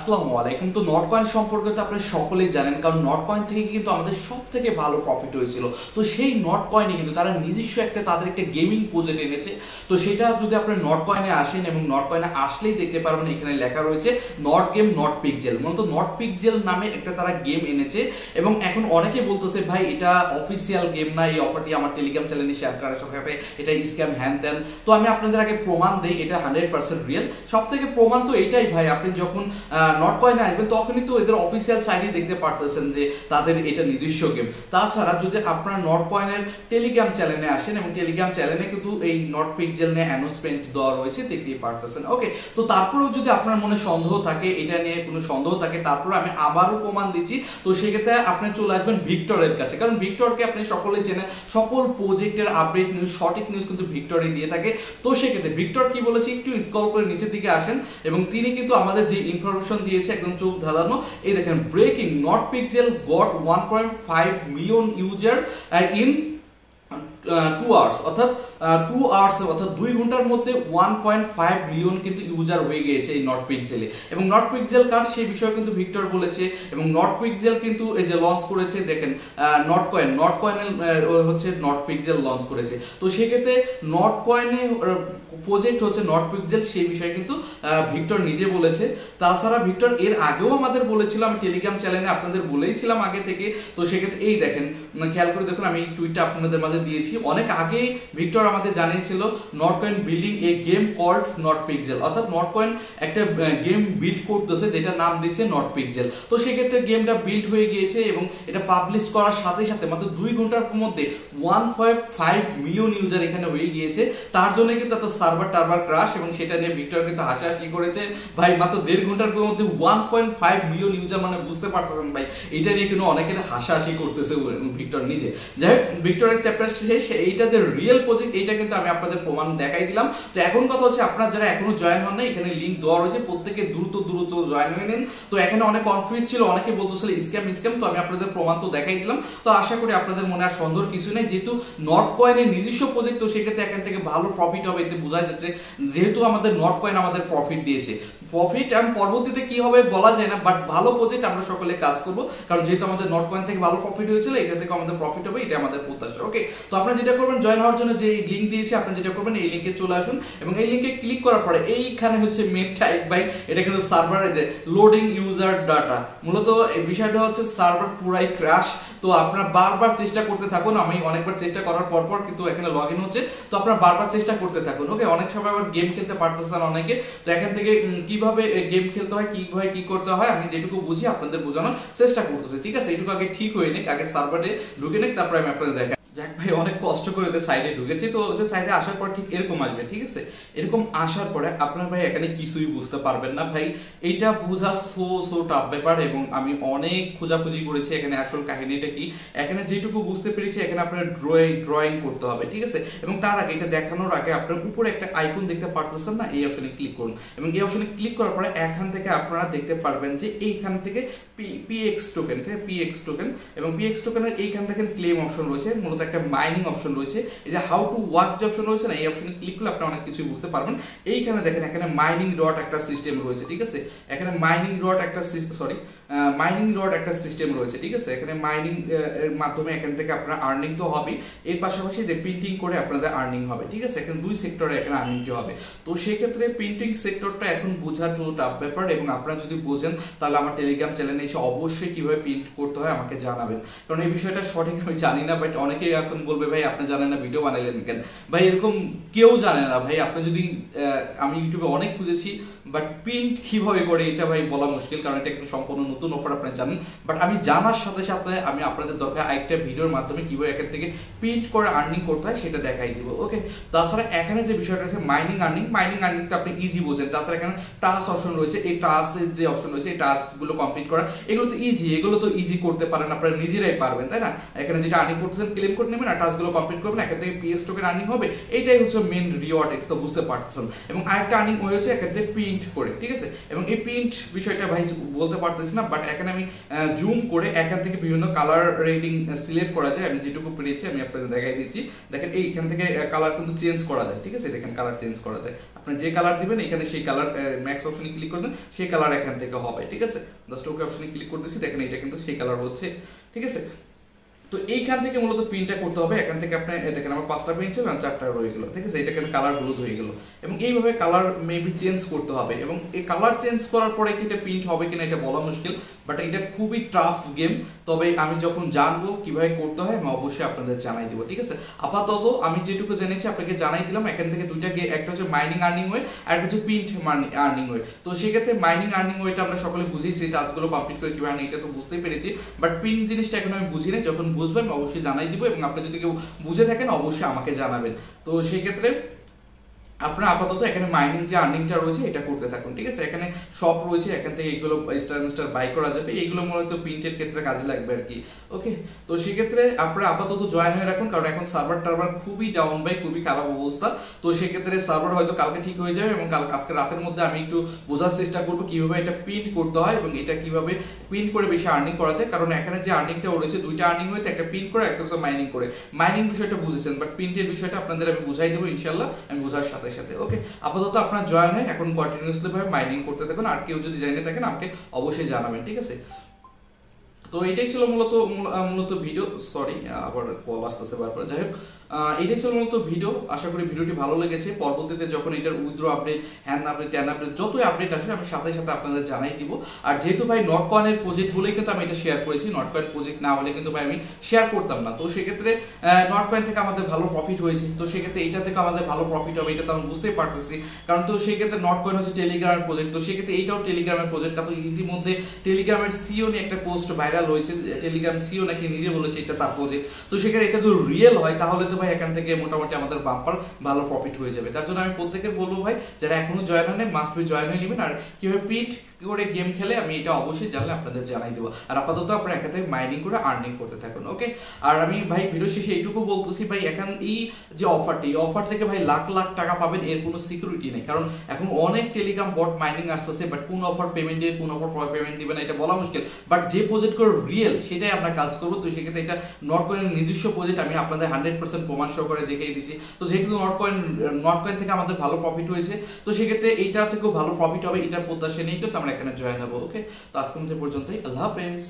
আসসালামু আলাইকুম। তো নটকয়েন সম্পর্কে তো আপনারা সকলেই জানেন, কারণ নটকয়েন থেকে কিন্তু আমাদের সব থেকে ভালো প্রফিট হয়েছিল। তো সেই নটকয়েনে কিন্তু তারা নিজস্ব তাদের একটা গেমিং প্রজেক্ট এনেছে। তো সেটা যদি আপনি নটকয়েনে আসেন এবং নটকয়েনে আসলেই দেখতে পারবেন এখানে লেখা রয়েছে নট গেম নট পিক্সেল। মূলত নট পিক্সেল নামে একটা তারা গেম এনেছে এবং এখন অনেকে বলতেছে ভাই এটা অফিসিয়াল গেম না, এই অফারটি আমার টেলিগ্রাম চ্যানেলে শেয়ার করার সাথে সাথে এটা স্ক্যাম হ্যান ত্যান। তো আমি আপনাদের আগে প্রমাণ দেই এটা 100% রিয়েল। সব থেকে প্রমাণ তো এটাই ভাই, আপনি যখন নটকয়েনে আসবেন তখনই তো এদের অফিসিয়াল সাইটে দেখতে পারতেছেন যে তাদের এটা নিজস্ব গেম। তাছাড়া যদি আপনারা নটকয়েনের টেলিগ্রাম চ্যানেলে আসেন এবং টেলিগ্রাম চ্যানেলে কিন্তু এই নট পিক্সেল নিয়ে অ্যানাউন্সমেন্ট দেওয়া রয়েছে, দেখতেই পারতেছেন। ওকে, তো তারপরেও যদি আপনার মনে সন্দেহ থাকে, এটা নিয়ে কোনো সন্দেহ থাকে, তারপরে আমি আবারও প্রমাণ দিচ্ছি। তো সেক্ষেত্রে আপনি চলে আসবেন ভিক্টরের কাছে, কারণ ভিক্টরকে আপনি সকলেই চেনেন, সকল প্রজেক্টের আপডেট নিউজ, সঠিক নিউজ কিন্তু ভিক্টরই দিয়ে থাকে। তো সেক্ষেত্রে ভিক্টর কি বলেছে, একটু স্ক্রল করে নিচের দিকে আসেন এবং তিনি কিন্তু আমাদের যে ইনফরমেশন দিয়েছে একদম চোখ ধাঁধানো। এই দেখেন, breaking not pixel goat 1.5 million user in 2 hours, অর্থাৎ 2 আওয়ার্স অর্থাৎ 2 ঘন্টার মধ্যে 1.5 মিলিয়ন কিন্তু ইউজার হয়ে গিয়েছে এই নট পিক্সেলে। এবং নট পিক্সেল কার সেই বিষয়ে কিন্তু ভিক্টর বলেছে। এবং নট পিক্সেল কিন্তু এই যে লঞ্চ করেছে, দেখেন নটকয়েনের হচ্ছে নট পিক্সেল লঞ্চ করেছে। তো সেক্ষেত্রে নটকয়েনে প্রজেক্ট হচ্ছে নট পিক্সেল, সেই বিষয়ে কিন্তু ভিক্টর নিজে বলেছে। তাছাড়া ভিক্টর এর আগেও আমাদের বলেছিল, আমি টেলিগ্রাম চ্যানেলে আপনাদের বলেইছিলাম আগে থেকে। তো সেক্ষেত্রে এই দেখেন, খেয়াল করে দেখুন, আমি এই টুইটটা আপনাদের মাঝে দিয়েছি। অনেক আগেই ভিক্টর আমাদের জানিয়েছিল Notcoin building a game called Not Pixel, অর্থাৎ নটকয়েন একটা গেম বিল্ড করতেছে যেটা নাম দিয়েছে নট পিক্সেল। তো সেক্ষেত্রে গেমটা বিল্ড হয়ে গিয়েছে এবং এটা পাবলিশ করার সাথে সাথে মাত্র 2 ঘন্টার মধ্যে 1.5 মিলিয়ন ইউজার এখানে হয়ে গিয়েছে। তার জন্য কিন্তু এত সার্ভার টার্ভার ক্রাশ, এবং সেটা নিয়ে ভিক্টর কিন্তু হাসাহাসি করেছে ভাই, মাত্র 1.5 ঘন্টার মধ্যে 1.5 মিলিয়ন ইউজার, মানে বুঝতে পারতেছেন ভাই, এটা নিয়ে কিন্তু অনেকের হাসাহাসি করতেছে ভিক্টর নিজে। যাই হোক, ভিক্টরের চ্যাপ্টার শেষ। এইটা যে রিয়েল প্রজেক্ট এইটা কিন্তু আমি আপনাদের প্রমাণ দেখাই দিলাম। তো এখন কথা হচ্ছে, আপনারা যারা এখনো জয়েন হন না, এখানে লিংক দেওয়া রয়েছে, প্রত্যেকে দ্রুত জয়েন হয়ে নিন। তো এখানে অনেক কনফিউজ ছিল, অনেকে বলতেছিল স্ক্যাম। তো আমি আপনাদের প্রমাণ তো দেখাই দিলাম। তো আশা করি আপনাদের মনে আর সন্দেহ কিছু নেই, যেহেতু নটকয়েনের নিজস্ব প্রজেক্ট, তো সেক্ষেত্রে এখান থেকে ভালো প্রফিট হবে, এতে বোঝা যাচ্ছে। যেহেতু আমাদের নটকয়েন আমাদের প্রফিট দিয়েছে, প্রফিট এবং পরবর্তীতে কি হবে বলা যায় না, বাট ভালো প্রজেক্ট আমরা সকলে কাজ করব, কারণ যেহেতু আমাদের নটকয়েন থেকে ভালো প্রফিট হয়েছিল, এখান থেকে আমাদের প্রফিট হবে, এটা আমাদের প্রত্যাশা। ওকে, তো আপনারা যেটা করবেন, জয়েন হওয়ার জন্য যে লিংক দিয়েছি, আপনি যেটা করবেন এই লিংকে চলে আসুন এবং এই লিংকে ক্লিক করার পরে এইখানে হচ্ছে মেন টাইপ বাই, এটা কিন্তু সার্ভারে যে লোডিং ইউজার ডাটা, মূলত এই বিষয়টা হচ্ছে সার্ভার পুরাই ক্র্যাশ। তো আপনারা বারবার চেষ্টা করতে থাকুন, আমি অনেকবার চেষ্টা করার পর কিন্তু এখানে লগ ইন হচ্ছে। তো আপনারা বারবার চেষ্টা করতে থাকুন। ওকে, অনেক সময় আবার গেম খেলতে পারতেছেন অনেকে। তো এখান থেকে কিভাবে গেম খেলতে হয়, কিভাবে কি করতে হয়, আমি যেটুকু বুঝি আপনাদের বোঝানোর চেষ্টা করতেছি। ঠিক আছে, এইটুকু আগে ঠিক হয়ে নিক, আগে সার্ভারে ঢুকে নিক, তারপরে আমি আপনাদের দেখাই। যাক ভাই, অনেক কষ্ট করে ওদের সাইডে ঢুকেছি। তো ওদের সাইডে আসার পর ঠিক এরকম আসবে। ঠিক আছে, এরকম আসার পরে আপনার ভাই এখানে কিছুই বুঝতে পারবেন না ভাই, এইটা বোঝা সো টাফ ব্যাপার। এবং আমি অনেক খোঁজাখুঁজি করেছি এখানে আসল কাহিনীটা কি। এখানে যেটুকু বুঝতে পেরেছি, এখানে আপনার ড্রয়িং করতে হবে। ঠিক আছে, এবং তার আগে এটা দেখানোর আগে আপনার উপরে একটা আইকন দেখতে পারতেছেন না, এই অপশনে ক্লিক করুন। এবং এই অপশনে ক্লিক করার পরে এখান থেকে আপনারা দেখতে পারবেন যে এইখান থেকে পিএক্স টোকেন, পিএক্স টোকেন, এবং পিএক্স টোকেনের এইখান থেকে ক্লেম অপশন রয়েছে, মূলত একটা মাইনিং অপশন রয়েছে। এই যে হাউ টু ওয়ার্ক যে অপশন রয়েছে না, এই অপশনে ক্লিক করলে আপনারা অনেক কিছু বুঝতে পারবেন। এইখানে দেখেন, এখানে মাইনিং ডট একটা সিস্টেম রয়েছে। ঠিক আছে, এখানে মাইনিং ডট একটা সিস্টেম রয়েছে। ঠিক আছে, এখানে মাইনিং এর মাধ্যমে এখান থেকে আপনারা আর্নিং তো হবে, এর পাশাপাশি যে প্রিন্টিং করে আপনাদের আর্নিং হবে। ঠিক আছে, এখানে 2 সেক্টরে এখানে আর্নিংটি হবে। তো সেক্ষেত্রে প্রিন্টিং সেক্টরটা এখন বোঝা তো টাফ ব্যাপার, এবং আপনারা যদি বোঝেন তাহলে আমার টেলিগ্রাম চ্যানেলে এসে অবশ্যই কিভাবে প্রিন্ট করতে হয় আমাকে জানাবেন, কারণ এই বিষয়টা সঠিক আমি জানি না। বাট অনেকেই এখন বলবে ভাই আপনি জানেন না, ভিডিও বানাইলেন কেন? ভাই এরকম কেউ জানে না ভাই। আপনি যদি আমি ইউটিউবে অনেক খুঁজেছি, বাট প্রিন্ট কিভাবে করে এটা ভাই বলা মুশকিল, কারণ এটা একটু সম্পূর্ণ নতুন অফার, আপনারা জানেন। বাট আমি জানার সাথে সাথে আমি আপনাদের দরকার একটা ভিডিওর মাধ্যমে কিভাবে এখান থেকে প্রিন্ট করে আর্নিং করতে হয় সেটা দেখাই দিব। ওকে, তাছাড়া এখানে যে বিষয়টা আছে মাইনিং আর্নিং তো আপনি ইজি বোঝেন। তাছাড়া এখানে টাস্ক অপশন রয়েছে, এই টাস্কের যে অপশন রয়েছে, এই টাস্কগুলো কমপ্লিট করা, এগুলো তো ইজি করতে পারেন, আপনারা নিজেরাই পারবেন, তাই না? এখানে যেটা আর্নিং করতেছেন ক্লেম করে নেবেন আর টাস্কগুলো কমপ্লিট করবেন, এখান থেকে পিএস টোকেন আর্নিং হবে, এইটাই হচ্ছে মেন রিওয়ার্ড। এটা তো বুঝতে পারতেছেন। এবং আরেকটা আর্নিং হয়েছে এখান থেকে প্রিন্ট করে, ঠিক আছে। এবং এই প্রিন্ট বিষয়টা ভাই বলতে পারতেছি না, বাট এখানে আমি জুম করে এখান থেকে বিভিন্ন কালার রেটিং সিলেক্ট করা যায়। আমি যেটুকু পেরেছি আমি আপনাদের দেখাই দিচ্ছি। দেখেন এইখান থেকে কালার কিন্তু চেঞ্জ করা যায়, ঠিক আছে। দেখেন কালার চেঞ্জ করা যায়, আপনি যে কালার দিবেন এখানে সেই কালার ম্যাক্স অপশনে ক্লিক করবেন, সেই কালার এখান থেকে হবে, ঠিক আছে। জাস্ট ওকে অপশনে ক্লিক করতেছি, দেখেন এটা কিন্তু সেই কালার হচ্ছে, ঠিক আছে। তো এইখান থেকে মূলত প্রিন্টটা করতে হবে। এখান থেকে আপনি দেখেন আমার 5টা প্রিন্ট ছিল আর 4টা রয়ে গেল, ঠিক আছে। এটা কিন্তু কালার হলুদ হয়ে গেল এবং এইভাবে কালার মেবি চেঞ্জ করতে হবে এবং এই কালার চেঞ্জ করার পরে কি এটা প্রিন্ট হবে কিনা এটা বলা মুশকিল, বাট এটা খুবই টাফ গেম। তবে আমি যখন জানবো কিভাবে করতে হয় আমি অবশ্যই আপনাদের জানাই দিব, ঠিক আছে। আপাতত আমি যেটুকু জেনেছি আপনাকে জানাই দিলাম। এখান থেকে দুইটা একটা হচ্ছে মাইনিং আর্নিং ওয়ে আর একটা হচ্ছে প্রিন্ট আর্নিং ওয়ে। তো সেক্ষেত্রে মাইনিং আর্নিং ওয়েটা আমরা সকলে বুঝেছি, টাস্কগুলো কমপ্লিট করে কিভাবে আর্নিং, এটা তো বুঝতেই পেরেছি, বাট প্রিন্ট জিনিসটা এখন আমি বুঝি না। যখন বুঝবেন অবশ্যই জানাই দিব এবং আপনি যদি কেউ বুঝে থাকেন অবশ্যই আমাকে জানাবেন। তো সেই ক্ষেত্রে আপনারা আপাতত এখানে মাইনিং যে আর্নিংটা রয়েছে এটা করতে থাকুন, ঠিক আছে। এখানে শপ রয়েছে, এখান থেকে এগুলো স্টার বাই করা যাবে, এইগুলো মূলত প্রিন্টের ক্ষেত্রে কাজে লাগবে আর কি। ওকে, তো সেক্ষেত্রে আপনারা আপাতত জয়েন হয়ে রাখুন, কারণ এখন সার্ভার টার্ভার খুবই ডাউন বাই, খুবই খারাপ অবস্থা। তো সেক্ষেত্রে সার্ভার হয়তো কালকে ঠিক হয়ে যাবে এবং আজকে রাতের মধ্যে আমি একটু বোঝার চেষ্টা করবো কিভাবে এটা প্রিন্ট করতে হয় এবং এটা কিভাবে প্রিন্ট করে বেশি আর্নিং করা যায়। কারণ এখানে যে আর্নিংটা রয়েছে দুইটা আর্নিং হইতে, একটা প্রিন্ট করে একটা হচ্ছে মাইনিং করে। মাইনিং বিষয়টা বুঝেছেন, বাট প্রিন্টের বিষয়টা আপনাদের আমি বুঝাই দেবো ইনশাল্লাহ, আমি বোঝার সাথে সাথে। ওকে, আপাতত আপনার জয়েন হয় এখন কন্টিনিউয়াসলি ভাবে মাইনিং করতে থাকুন। আর কেউ যদি জেনে থাকেন আমাকে অবশ্যই জানাবেন, ঠিক আছে। তো এটাই ছিল মূলত ভিডিও। সরি আবার কল আসতেছে বারবার। যাই হোক, এটাই ছিল মূলত ভিডিও। আশা করি ভিডিওটি ভালো লেগেছে। পরবর্তীতে যখন এটার withdraw update, hand update, tan update, যতই আপডেট আসে আমি সাথে সাথে আপনাদের জানাই দিব। আর যেহেতু ভাই নট কয়েনের প্রজেক্ট বলেই কিন্তু আমি এটা শেয়ার করেছি, নট কয়েন প্রজেক্ট না হলে কিন্তু ভাই আমি শেয়ার করতাম না। তো সেক্ষেত্রে নট কয়েন থেকে আমাদের ভালো প্রফিট হয়েছে, তো সেক্ষেত্রে এটা থেকে আমাদের ভালো প্রফিট হবে এটা তো আমি বুঝতেই পারতেছি। কারণ তো সেক্ষেত্রে নট কয়েন হচ্ছে টেলিগ্রামের প্রজেক্ট, তো সেক্ষেত্রে এইটাও টেলিগ্রামের প্রজেক্ট। কারণ ইতিমধ্যে টেলিগ্রামের সিও নিয়ে একটা পোস্ট ভাইরাল হয়েছে, টেলিগ্রাম সিও নাকি নিজে বলেছে এটা তার প্রজেক্ট। তো সেক্ষেত্রে এটা যদি রিয়েল হয় তাহলে তো ভাই এখান থেকে মোটামুটি আমাদের বাম্পার ভালো প্রফিট হয়ে যাবে। তার জন্য আমি প্রত্যেকের বলবো ভাই যারা এখনো জয়েন হয়নি মাস্ট বি জয়েন হয়ে নেবেন। আর কিভাবে প্রিন্ট করে গেম খেলে আমি এটা অবশ্যই জানলে আপনাদের জানাই দেবো। আর আপাতত আপনারা এখান থেকে মাইনিং করে আর্নিং করতে থাকুন। ওকে, আর আমি ভাই ভিডিও শেষে এইটুকু বলতেছি ভাই, এখন এই যে অফারটি, এই অফার থেকে ভাই লাখ লাখ টাকা পাবেন এর কোনো সিকিউরিটি নেই। কারণ এখন অনেক টেলিগ্রাম বট মাইনিং আসতেছে, বাট কোন অফার পেমেন্ট দিয়ে কোন অফার পেমেন্ট দিবে না এটা বলা মুশকিল। বাট যে প্রজেক্ট করে রিয়েল সেটাই আমরা কাজ করবো। তো সেক্ষেত্রে এটা নট কয়েনের নিজস্ব প্রজেক্ট, আমি আপনাদের 100% প্রমাণ সহকারে দেখিয়ে দিছি। তো যেহেতু নট কয়েন থেকে আমাদের ভালো প্রফিট হয়েছে, তো সেক্ষেত্রে এইটা থেকেও ভালো প্রফিট হবে, এটার প্রত্যাশা নেই কিন্তু আমরা এখানে জয়েন হবো। ওকে, তো আজকের মধ্যে পর্যন্তই, আল্লাহ হাফেজ।